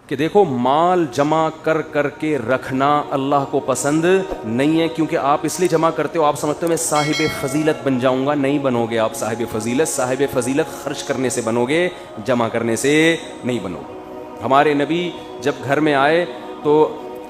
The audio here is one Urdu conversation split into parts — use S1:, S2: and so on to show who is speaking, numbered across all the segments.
S1: کہ دیکھو مال جمع کر کر کے رکھنا اللہ کو پسند نہیں ہے، کیونکہ آپ اس لیے جمع کرتے ہو، آپ سمجھتے ہو میں صاحب فضیلت بن جاؤں گا. نہیں بنو گے آپ صاحب فضیلت. صاحب فضیلت خرچ کرنے سے بنو گے، جمع کرنے سے نہیں بنو گے. ہمارے نبی جب گھر میں آئے تو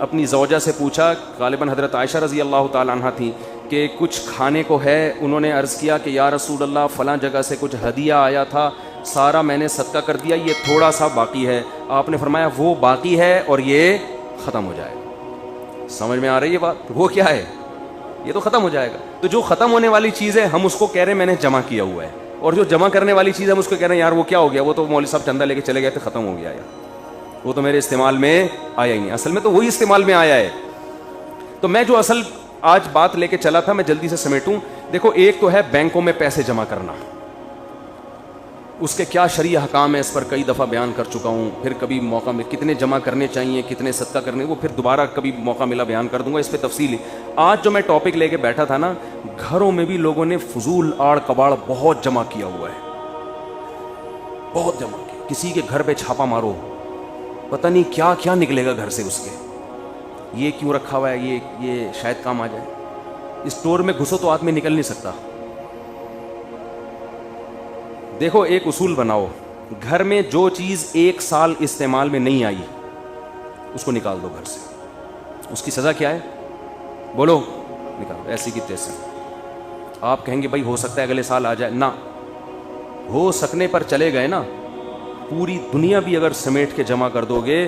S1: اپنی زوجہ سے پوچھا، غالباً حضرت عائشہ رضی اللہ تعالیٰ عنہ تھیں، کہ کچھ کھانے کو ہے؟ انہوں نے عرض کیا کہ یا رسول اللہ فلاں جگہ سے کچھ ہدیہ آیا تھا، سارا میں نے صدقہ کر دیا، یہ تھوڑا سا باقی ہے. آپ نے فرمایا وہ باقی ہے اور یہ ختم ہو جائے گا. سمجھ میں آ رہی ہے بات؟ وہ کیا ہے؟ یہ تو ختم ہو جائے گا. تو جو ختم ہونے والی چیز ہے ہم اس کو کہہ رہے ہیں میں نے جمع کیا ہوا ہے، اور جو جمع کرنے والی چیز ہے ہم اس کو کہہ رہے ہیں یار وہ کیا ہو گیا، وہ تو مولوی صاحب چندہ لے کے چلے گئے تھے، ختم ہو گیا یار، وہ تو میرے استعمال میں آیا ہی نہیں. اصل میں تو وہی استعمال میں آیا ہے. تو میں جو اصل آج بات لے کے چلا تھا میں جلدی سے سمیٹوں. دیکھو ایک تو ہے بینکوں میں پیسے جمع کرنا، اس کے کیا شرعی حکام ہے اس پر کئی دفعہ بیان کر چکا ہوں. پھر کبھی موقع میں کتنے جمع کرنے چاہیے، کتنے صدقہ کرنے، وہ پھر دوبارہ کبھی موقع ملا بیان کر دوں گا اس پہ تفصیلی. آج جو میں ٹاپک لے کے بیٹھا تھا نا، گھروں میں بھی لوگوں نے فضول آڑ کباڑ بہت جمع کیا ہوا ہے، بہت جمع کیا. کسی کے گھر پہ چھاپا مارو، پتہ نہیں کیا کیا نکلے گا گھر سے اس کے. یہ کیوں رکھا ہوا ہے، یہ شاید کام آ جائے. اسٹور میں گھسو تو آدمی نکل نہیں سکتا. دیکھو ایک اصول بناؤ، گھر میں جو چیز 1 سال استعمال میں نہیں آئی اس کو نکال دو گھر سے. اس کی سزا کیا ہے بولو؟ نکال، ایسی کی تیسے. آپ کہیں گے بھائی ہو سکتا ہے اگلے سال آ جائے، نہ ہو سکنے پر چلے گئے نا. پوری دنیا بھی اگر سمیٹ کے جمع کر دو گے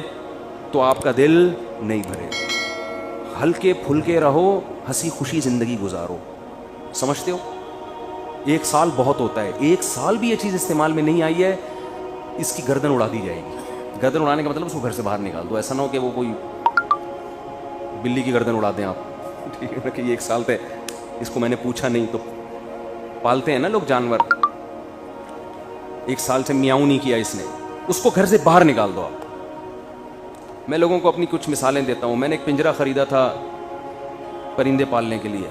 S1: تو آپ کا دل نہیں بھرے گا. ہلکے پھلکے رہو، ہنسی خوشی زندگی گزارو. سمجھتے ہو؟ 1 سال بہت ہوتا ہے. 1 سال بھی یہ چیز استعمال میں نہیں آئی ہے، اس کی گردن اڑا دی جائے گی. گردن اڑانے کا مطلب اس کو گھر سے باہر نکال دو. ایسا نہ ہو کہ وہ کوئی بلی کی گردن اڑا دیں آپ. ٹھیک ہے نا، کہ یہ 1 سال تھے، اس کو میں نے پوچھا نہیں. تو پالتے ہیں نا لوگ جانور، 1 سال سے میاؤں نہیں کیا اس نے، اس کو گھر سے باہر نکال دو آپ. میں لوگوں کو اپنی کچھ مثالیں دیتا ہوں. میں نے ایک پنجرا خریدا تھا پرندے پالنے کے لیے،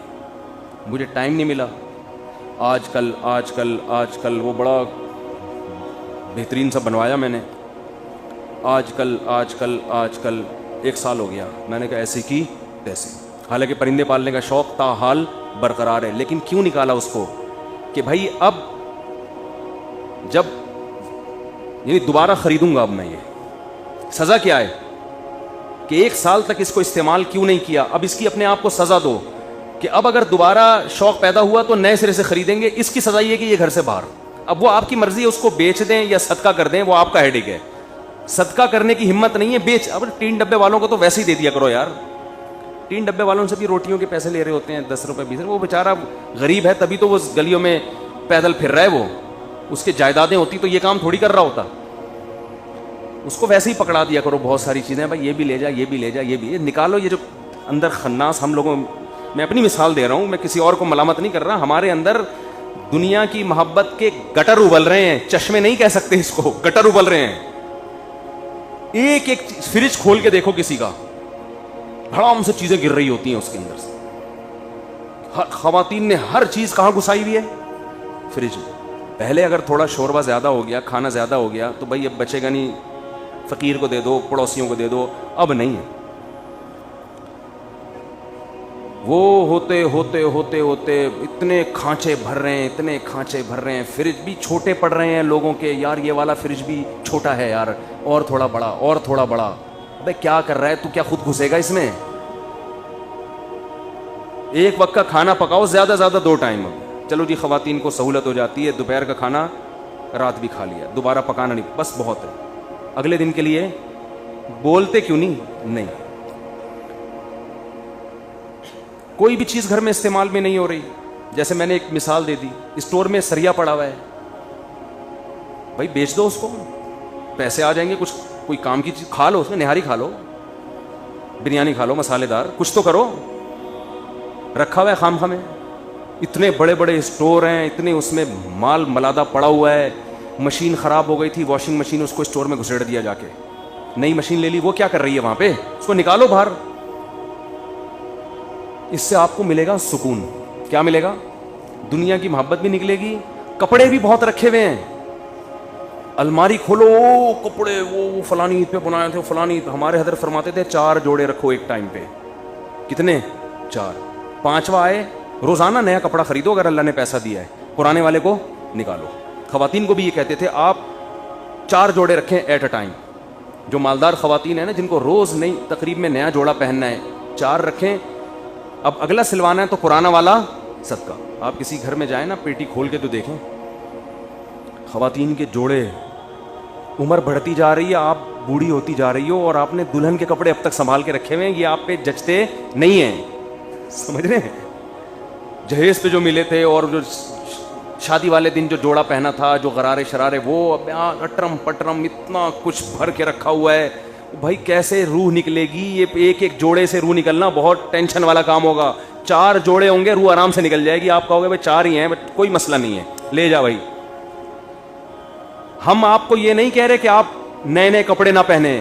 S1: مجھے ٹائم نہیں ملا. آج کل وہ بڑا بہترین سا بنوایا میں نے. آج کل 1 سال ہو گیا. میں نے کہا ایسے کی تیسے. حالانکہ پرندے پالنے کا شوق تاحال برقرار ہے، لیکن کیوں نکالا اس کو؟ کہ بھائی اب جب یعنی دوبارہ خریدوں گا، اب میں یہ سزا کیا ہے کہ 1 سال تک اس کو استعمال کیوں نہیں کیا. اب اس کی اپنے آپ کو سزا دو کہ اب اگر دوبارہ شوق پیدا ہوا تو نئے سرے سے خریدیں گے. اس کی سزا یہ کہ یہ گھر سے باہر. اب وہ آپ کی مرضی ہے، اس کو بیچ دیں یا صدقہ کر دیں، وہ آپ کا ہیڈک ہے. صدقہ کرنے کی ہمت نہیں ہے، بیچ. اب 3 ڈبے والوں کو تو ویسے ہی دے دیا کرو یار. 3 ڈبے والوں سے بھی روٹیوں کے پیسے لے رہے ہوتے ہیں، 10 روپے 20 روپے. وہ بیچارہ غریب ہے تبھی تو وہ گلیوں میں پیدل پھر رہا ہے. وہ اس کے جائیدادیں ہوتی تو یہ کام تھوڑی کر رہا ہوتا. اس کو ویسے ہی پکڑا دیا کرو بہت ساری چیزیں. بھائی یہ بھی لے جا، یہ بھی لے جا، یہ بھی. یہ نکالو یہ جو اندر خناس ہم لوگوں. میں اپنی مثال دے رہا ہوں، میں کسی اور کو ملامت نہیں کر رہا. ہمارے اندر دنیا کی محبت کے گٹر ابل رہے ہیں. چشمے نہیں کہہ سکتے اس کو، گٹر ابل رہے ہیں. ایک ایک فریج کھول کے دیکھو کسی کا، حرام سے چیزیں گر رہی ہوتی ہیں اس کے اندر سے. خواتین نے ہر چیز کہاں گھسائی ہوئی ہے؟ فریج میں. پہلے اگر تھوڑا شوربہ زیادہ ہو گیا، کھانا زیادہ ہو گیا تو بھائی اب بچے گا نہیں، فقیر کو دے دو، پڑوسیوں کو دے دو. اب نہیں ہے. وہ ہوتے ہوتے ہوتے ہوتے اتنے کھانچے بھر رہے ہیں، اتنے کھانچے بھر رہے ہیں. فریج بھی چھوٹے پڑ رہے ہیں لوگوں کے. یار یہ والا فریج بھی چھوٹا ہے یار، اور تھوڑا بڑا، اور تھوڑا بڑا. ابے کیا کر رہا ہے تو؟ کیا خود گھسے گا اس میں؟ ایک وقت کا کھانا پکاؤ، زیادہ زیادہ 2 ٹائم. چلو جی خواتین کو سہولت ہو جاتی ہے، دوپہر کا کھانا رات بھی کھا لیا، دوبارہ پکانا نہیں، بس بہت ہے. اگلے دن کے لیے بولتے کیوں نہیں. کوئی بھی چیز گھر میں استعمال میں نہیں ہو رہی. جیسے میں نے ایک مثال دے دی، اسٹور میں سریا پڑا ہوا ہے، بھائی بیچ دو اس کو، پیسے آ جائیں گے. کچھ کوئی کام کی چیز کھا لو، اس میں نہاری کھا لو، بریانی کھا لو مسالے دار، کچھ تو کرو. رکھا ہوا ہے خام خامے. اتنے بڑے بڑے اسٹور ہیں، اتنے اس میں مال ملادہ پڑا ہوا ہے. مشین خراب ہو گئی تھی، واشنگ مشین، اس کو اسٹور میں گھسیڑ دیا جا کے. نئی مشین لے لی. وہ کیا کر رہی ہے وہاں پہ؟ اس کو نکالو باہر. اس سے آپ کو ملے گا سکون. کیا ملے گا؟ دنیا کی محبت بھی نکلے گی. کپڑے بھی بہت رکھے ہوئے ہیں. الماری کھولو کپڑے وہ فلانی عید پہ بنائے تھے فلانی. ہمارے حضرت فرماتے تھے 4 جوڑے رکھو ایک ٹائم پہ. کتنے؟ 4. 5واں آئے روزانہ نیا کپڑا خریدو اگر اللہ نے پیسہ دیا ہے, پرانے والے کو نکالو. خواتین کو بھی یہ کہتے تھے آپ 4 جوڑے رکھیں ایٹ اے ٹائم. جو مالدار خواتین ہیں نا جن کو روز نئی تقریب میں نیا جوڑا پہننا ہے 4 رکھیں. اب اگلا سلوانا ہے تو پرانا والا صدقہ. آپ کسی گھر میں جائیں نا پیٹی کھول کے تو دیکھیں خواتین کے جوڑے, عمر بڑھتی جا رہی ہے, آپ بوڑھی ہوتی جا رہی ہو اور آپ نے دلہن کے کپڑے اب تک سنبھال کے رکھے ہوئے ہیں, یہ آپ پہ جچتے نہیں ہیں. سمجھ رہے ہیں؟ جہیز پہ جو ملے تھے اور جو شادی والے دن جو جوڑا پہنا تھا جو غرارے شرارے وہ اٹرم پٹرم اتنا کچھ بھر کے رکھا ہوا ہے. بھائی کیسے روح نکلے گی؟ یہ ایک ایک جوڑے سے روح نکلنا بہت ٹینشن والا کام ہوگا. 4 جوڑے ہوں گے روح آرام سے نکل جائے گی. آپ کہو گے بھائی 4 ہی ہیں کوئی مسئلہ نہیں ہے لے جا بھائی. ہم آپ کو یہ نہیں کہہ رہے کہ آپ نئے نئے کپڑے نہ پہنے,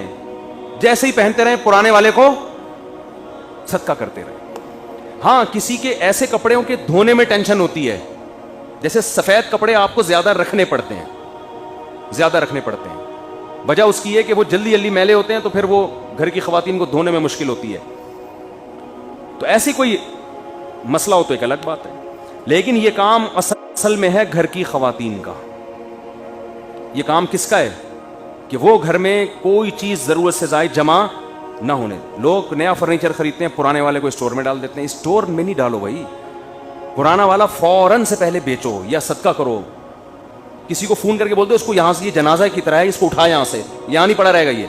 S1: جیسے ہی پہنتے رہیں پرانے والے کو صدقہ کرتے رہیں. ہاں کسی کے ایسے کپڑوں کے دھونے میں ٹینشن ہوتی ہے, جیسے سفید کپڑے آپ کو زیادہ رکھنے پڑتے ہیں. وجہ اس کی ہے کہ وہ جلدی جلدی میلے ہوتے ہیں تو پھر وہ گھر کی خواتین کو دھونے میں مشکل ہوتی ہے. تو ایسی کوئی مسئلہ ہو تو ایک الگ بات ہے, لیکن یہ کام اصل میں ہے گھر کی خواتین کا. یہ کام کس کا ہے کہ وہ گھر میں کوئی چیز ضرورت سے زائد جمع نہ ہونے. لوگ نیا فرنیچر خریدتے ہیں پرانے والے کو اسٹور میں ڈال دیتے ہیں. اسٹور میں نہیں ڈالو بھائی, پرانا والا فوراً سے پہلے بیچو یا صدقہ کرو. کسی کو فون کر کے بول دو اس کو یہاں سے یہ جنازہ کی طرح ہے, اس کو اٹھا یہاں سے, یہاں نہیں پڑا رہے گا. یہ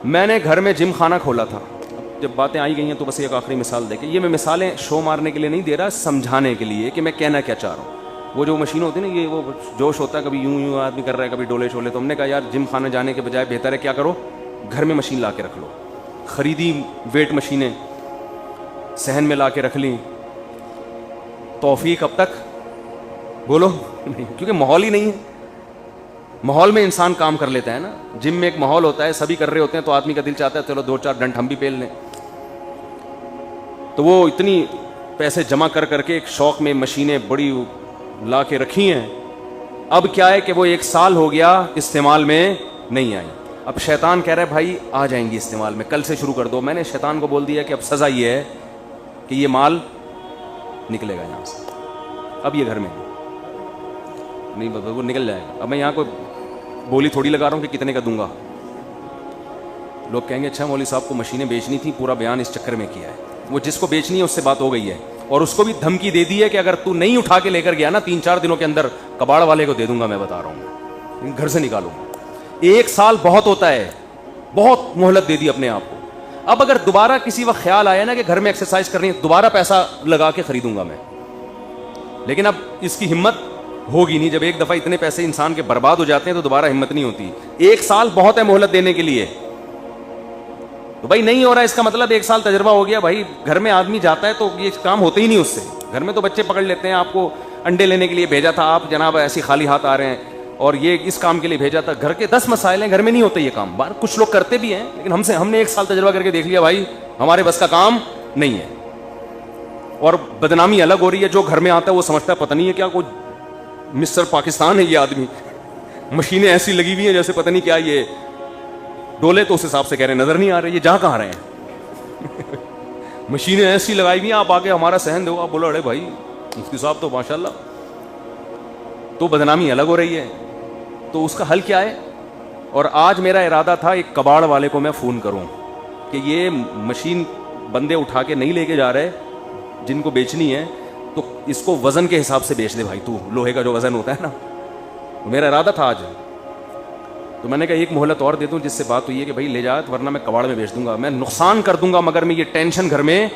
S1: میں نے گھر میں جم خانہ کھولا تھا. جب باتیں آئی گئی ہیں تو بس ایک آخری مثال دے کے, یہ میں مثالیں شو مارنے کے لیے نہیں دے رہا, سمجھانے کے لیے کہ میں کہنا کیا چاہ رہا ہوں. وہ جو مشین ہوتی ہے نا, یہ وہ جوش ہوتا ہے, کبھی یوں آدمی کر رہا ہے کبھی ڈولے شولے. تو ہم نے کہا یار جم خانہ جانے کے بجائے بہتر ہے کیا کرو, گھر میں مشین لا کے رکھ لو. خریدی ویٹ مشینیں, صحن میں لا کے رکھ لیں. توفیق اب تک بولو نہیں, کیونکہ ماحول ہی نہیں ہے. ماحول میں انسان کام کر لیتا ہے نا. جم میں ایک ماحول ہوتا ہے, سبھی کر رہے ہوتے ہیں تو آدمی کا دل چاہتا ہے چلو 2-4 ڈنڈ ہم بھی پیل لیں. تو وہ اتنی پیسے جمع کر کر کے ایک شوق میں مشینیں بڑی لا کے رکھی ہیں. اب کیا ہے کہ وہ 1 سال ہو گیا استعمال میں نہیں آئی. اب شیطان کہہ رہا ہے بھائی آ جائیں گی استعمال میں, کل سے شروع کر دو. میں نے شیطان کو بول دیا کہ اب سزا یہ ہے کہ یہ مال نکلے گا یہاں سے, اب یہ گھر میں نہیں, وہ نکل جائے گا. اب میں یہاں کوئی بولی تھوڑی لگا رہا ہوں کہ کتنے کا دوں گا. لوگ کہیں گے اچھا مولوی صاحب کو مشینیں بیچنی تھی, پورا بیان اس چکر میں کیا ہے. وہ جس کو بیچنی ہے اس سے بات ہو گئی ہے, اور اس کو بھی دھمکی دے دی ہے کہ اگر تو نہیں اٹھا کے لے کر گیا نا 3-4 دنوں کے اندر کباڑ والے کو دے دوں گا. میں بتا رہا ہوں گھر سے نکالوں. 1 سال بہت ہوتا ہے, بہت مہلت دے دی اپنے آپ کو. اب اگر دوبارہ کسی وقت خیال آیا نا کہ گھر میں ایکسرسائز کرنی ہے, دوبارہ پیسہ لگا کے خریدوں گا میں. لیکن اب اس کی ہمت ہوگی نہیں. جب ایک دفعہ اتنے پیسے انسان کے برباد ہو جاتے ہیں تو دوبارہ ہمت نہیں ہوتی. 1 سال بہت ہے مہلت دینے کے لیے. تو بھائی نہیں ہو رہا, اس کا مطلب 1 سال تجربہ ہو گیا. بھائی گھر میں آدمی جاتا ہے تو یہ کام ہوتے ہی نہیں اس سے. گھر میں تو بچے پکڑ لیتے ہیں, آپ کو انڈے لینے کے لیے بھیجا تھا, آپ جناب ایسی خالی ہاتھ آ رہے ہیں, اور یہ اس کام کے لیے بھیجا تھا. گھر کے 10 مسائل ہیں, گھر میں نہیں ہوتے یہ کام. کچھ لوگ کرتے بھی ہیں لیکن ہم نے 1 سال تجربہ کر کے دیکھ لیا بھائی ہمارے بس کا کام نہیں ہے. اور بدنامی الگ ہو رہی ہے. جو گھر میں آتا ہے وہ سمجھتا ہے پتہ نہیں ہے کیا کوئی مسٹر پاکستان ہے یہ آدمی, مشینیں ایسی لگی ہوئی ہیں جیسے پتہ نہیں کیا. یہ ڈولے تو اس حساب سے کہہ رہے ہیں نظر نہیں آ رہے, یہ جہاں کہاں رہے ہیں. مشینیں ایسی لگائی ہوئی ہیں, آپ آگے ہمارا سہن دو, آپ بولو ارے بھائی مفتی صاحب تو ماشاء اللہ. تو بدنامی الگ ہو رہی ہے. تو اس کا حل کیا ہے؟ اور آج میرا ارادہ تھا ایک کباڑ والے کو میں فون کروں کہ یہ مشین بندے اٹھا کے نہیں لے کے جا رہے جن کو بیچنی ہے, تو اس کو وزن کے حساب سے بیچ دے بھائی, تو لوہے کا جو وزن ہوتا ہے نا. میرا ارادہ تھا آج. تو میں نے کہا ایک مہلت اور دے دوں, جس سے بات ہوئی ہے کہ بھائی لے جا, ورنہ میں کباڑ میں بیچ دوں گا. میں نقصان کر دوں گا مگر میں یہ ٹینشن گھر میں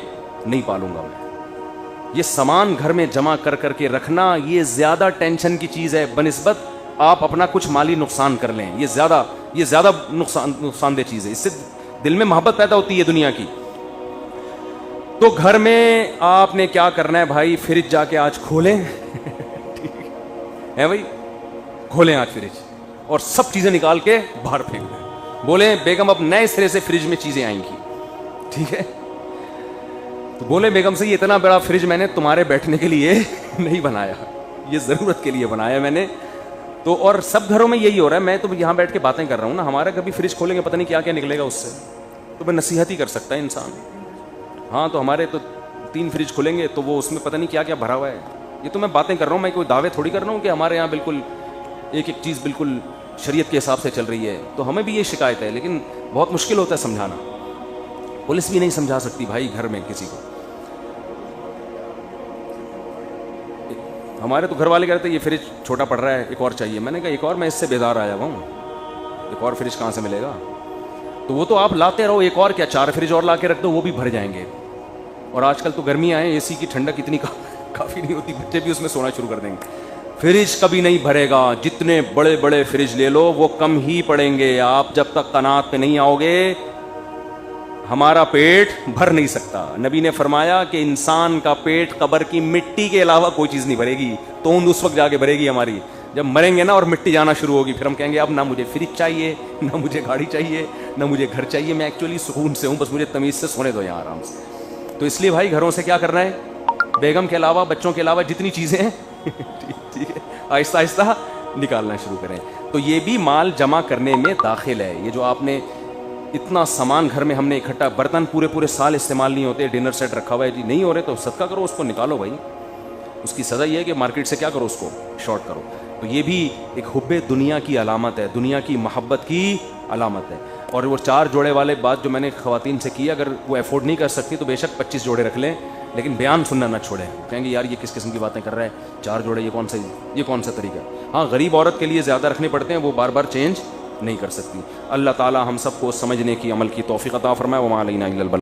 S1: نہیں پالوں گا. میں یہ سامان گھر میں جمع کر کر کے رکھنا یہ زیادہ ٹینشن کی چیز ہے بنسبت آپ اپنا کچھ مالی نقصان کر لیں. یہ زیادہ نقصان دہ چیز ہے. اس سے دل میں محبت پیدا ہوتی ہے دنیا کی. تو گھر میں آپ نے کیا کرنا ہے بھائی, فریج جا کے آج کھولیں ہے بھائی, کھولیں آج فریج اور سب چیزیں نکال کے باہر پھینک دیں. بولیں بیگم اب نئے سرے سے فریج میں چیزیں آئیں گی, ٹھیک ہے. تو بولے بیگم سے یہ اتنا بڑا فریج میں نے تمہارے بیٹھنے کے لیے نہیں بنایا, یہ ضرورت کے لیے بنایا میں نے. تو اور سب گھروں میں یہی ہو رہا ہے. میں تو یہاں بیٹھ کے باتیں کر رہا ہوں نا, ہمارا کبھی فریج کھولیں گے پتہ نہیں کیا کیا نکلے گا اس سے, تو میں نصیحت ہی کر سکتا ہے انسان. ہاں تو ہمارے تو 3 فریج کھلیں گے تو وہ اس میں پتہ نہیں کیا کیا بھرا ہوا ہے. یہ تو میں باتیں کر رہا ہوں, میں کوئی دعوے تھوڑی کر رہا ہوں کہ ہمارے یہاں بالکل ایک ایک چیز بالکل شریعت کے حساب سے چل رہی ہے. تو ہمیں بھی یہ شکایت ہے, لیکن بہت مشکل ہوتا ہے سمجھانا. پولیس بھی نہیں سمجھا سکتی بھائی گھر میں کسی کو. ہمارے تو گھر والے کہتے ہیں یہ فریج چھوٹا پڑ رہا ہے, ایک اور چاہیے. میں نے کہا ایک اور, میں اس سے بیدار آیا ہوا ہوں, ایک اور فریج کہاں سے ملے گا. تو وہ تو آپ لاتے رہو, ایک اور کیا 4 فریج اور لا کے رکھ دو, وہ بھی بھر جائیں گے. اور آج کل تو گرمیاں ہیں, اے سی کی ٹھنڈک اتنی کافی نہیں ہوتی, بچے بھی اس میں سونا شروع کر دیں گے. فریج کبھی نہیں بھرے گا, جتنے بڑے بڑے فریج لے لو وہ کم ہی پڑیں گے. آپ جب تک قناعت پہ نہیں آؤ گے ہمارا پیٹ بھر نہیں سکتا. نبی نے فرمایا کہ انسان کا پیٹ قبر کی مٹی کے علاوہ کوئی چیز نہیں بھرے گی. توند اس وقت جا کے بھرے گی ہماری جب مریں گے نا, اور مٹی جانا شروع ہوگی. پھر ہم کہیں گے اب نہ مجھے فریج چاہیے, نہ مجھے گاڑی چاہیے, نہ مجھے گھر چاہیے. میں ایکچولی سکون سے ہوں, بس مجھے تمیز سے سونے دو یہاں آرام سے. تو اس لیے بھائی گھروں سے کیا کرنا ہے, بیگم کے علاوہ بچوں کے علاوہ جتنی چیزیں ہیں ٹھیک ہے آہستہ آہستہ نکالنا شروع کریں. تو یہ بھی مال جمع کرنے میں داخل ہے. یہ جو آپ نے اتنا سامان گھر میں ہم نے اکٹھا, برتن پورے پورے سال استعمال نہیں ہوتے, ڈنر سیٹ رکھا ہوا ہے جی, نہیں ہو رہے تو صدقہ کرو, اس کو نکالو بھائی. اس کی سزا یہ ہے کہ مارکیٹ سے کیا کرو, اس کو شارٹ کرو. تو یہ بھی ایک حب دنیا کی علامت ہے, دنیا کی محبت کی علامت ہے. اور وہ 4 جوڑے والے بات جو میں نے خواتین سے کی, اگر وہ افورڈ نہیں کر سکتی تو بے شک 25 جوڑے رکھ لیں, لیکن بیان سننا نہ چھوڑیں. کہیں گے یار یہ کس قسم کی باتیں کر رہا ہے, 4 جوڑے, یہ کون سا طریقہ ہے. ہاں غریب عورت کے لیے زیادہ رکھنے پڑتے ہیں, وہ بار بار چینج نہیں کر سکتی. اللہ تعالی ہم سب کو سمجھنے کی, عمل کی توفیق عطا فرمائے. وما علینا الا البلاغ.